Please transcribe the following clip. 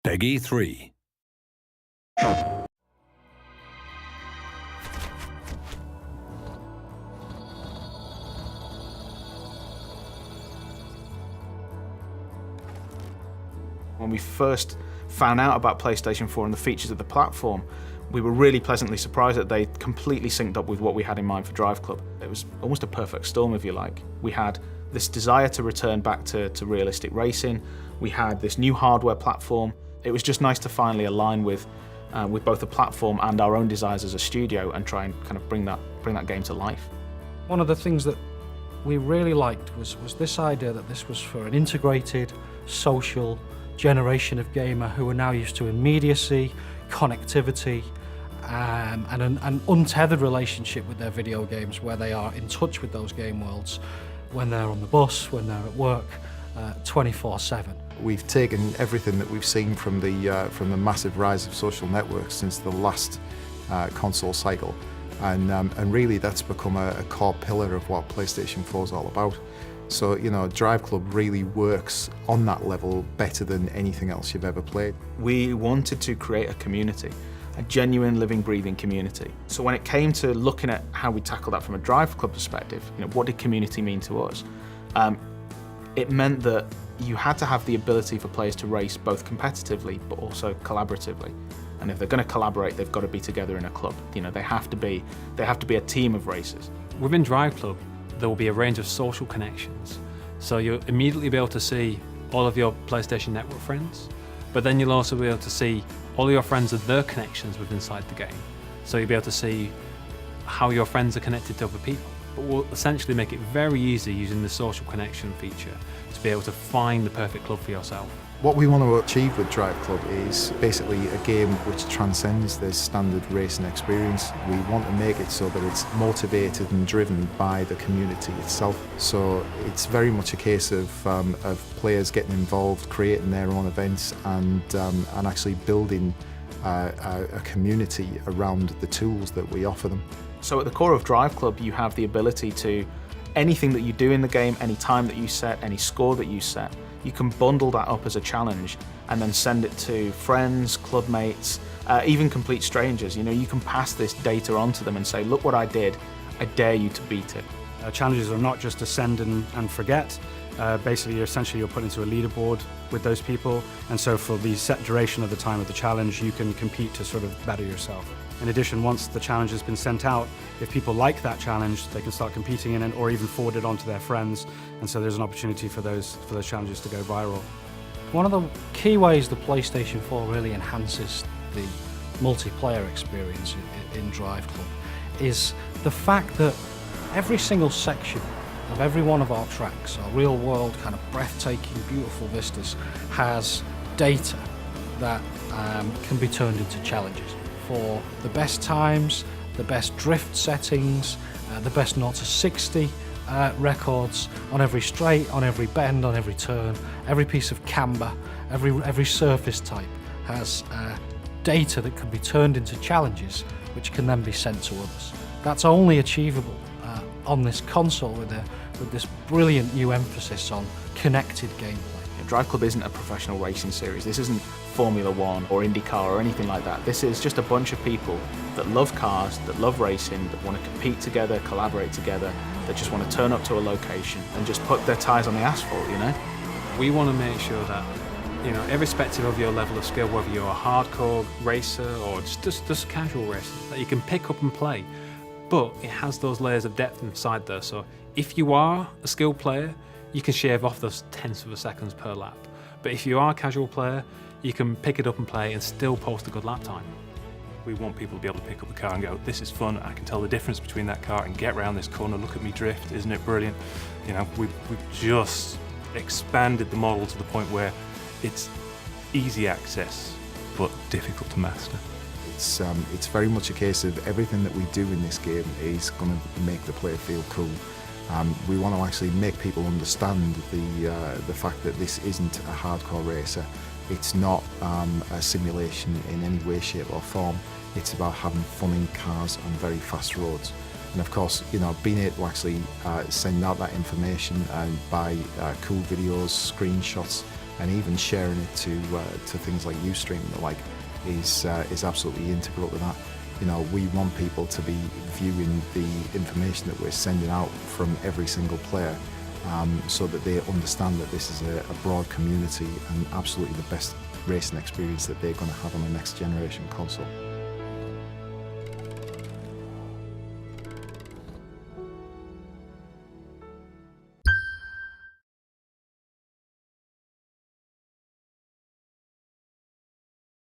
Peggy 3. When we first found out about PlayStation 4 and the features of the platform, we were really pleasantly surprised that they completely synced up with what we had in mind for Driveclub. It was almost a perfect storm, if you like. We had this desire to return back to realistic racing. We had this new hardware platform. It was just nice to finally align with both the platform and our own desires as a studio and try and kind of bring that game to life. One of the things that we really liked was this idea that this was for an integrated, social generation of gamer who are now used to immediacy, connectivity, and an untethered relationship with their video games, where they are in touch with those game worlds when they're on the bus, when they're at work, 24/7. We've taken everything that we've seen from the massive rise of social networks since the last console cycle, and really that's become a core pillar of what PlayStation 4 is all about. So, you know, Driveclub really works on that level better than anything else you've ever played. We wanted to create a community, a genuine, living, breathing community. So when it came to looking at how we tackle that from a Driveclub perspective, you know, what did community mean to us? It meant that you had to have the ability for players to race both competitively but also collaboratively. And if they're going to collaborate, they've got to be together in a club. You know, they have to be a team of racers. Within Driveclub, there will be a range of social connections. So you'll immediately be able to see all of your PlayStation Network friends, but then you'll also be able to see all of your friends and their connections within inside the game. So you'll be able to see how your friends are connected to other people. But we'll essentially make it very easy using the social connection feature to be able to find the perfect club for yourself. What we want to achieve with Driveclub is basically a game which transcends the standard racing experience. We want to make it so that it's motivated and driven by the community itself. So it's very much a case of players getting involved, creating their own events, and actually building a community around the tools that we offer them. So at the core of Driveclub, you have the ability to, anything that you do in the game, any time that you set, any score that you set, you can bundle that up as a challenge and then send it to friends, club mates, even complete strangers. You know, you can pass this data on to them and say, look what I did, I dare you to beat it. Challenges are not just to send and forget. Basically, you're put into a leaderboard with those people, and so for the set duration of the time of the challenge, you can compete to sort of better yourself. In addition, once the challenge has been sent out, if people like that challenge, they can start competing in it or even forward it on to their friends, and so there's an opportunity for those challenges to go viral. One of the key ways the PlayStation 4 really enhances the multiplayer experience in Driveclub is the fact that every single section of every one of our tracks, our real-world kind of breathtaking, beautiful vistas, has data that can be turned into challenges for the best times, the best drift settings, the best 0 to 60 records on every straight, on every bend, on every turn, every piece of camber, every surface type has data that can be turned into challenges which can then be sent to others. That's only achievable on this console with this brilliant new emphasis on connected gameplay. Driveclub isn't a professional racing series. This isn't Formula One or IndyCar or anything like that. This is just a bunch of people that love cars, that love racing, that want to compete together, collaborate together, that just want to turn up to a location and just put their tyres on the asphalt, you know? We want to make sure that, you know, irrespective of your level of skill, whether you're a hardcore racer or just casual racer, that you can pick up and play. But it has those layers of depth inside there, so if you are a skilled player, you can shave off those tenths of a seconds per lap. But if you are a casual player, you can pick it up and play and still post a good lap time. We want people to be able to pick up the car and go, this is fun, I can tell the difference between that car and get around this corner, look at me drift, isn't it brilliant? You know, we've just expanded the model to the point where it's easy access, but difficult to master. It's very much a case of everything that we do in this game is going to make the player feel cool. We want to actually make people understand the fact that this isn't a hardcore racer. It's not a simulation in any way, shape or form. It's about having fun in cars on very fast roads. And of course, you know, being able to actually send out that information and by cool videos, screenshots, and even sharing it to things like Ustream and the like is absolutely integral to that. You know, we want people to be viewing the information that we're sending out from every single player, so that they understand that this is a broad community and absolutely the best racing experience that they're going to have on the next generation console.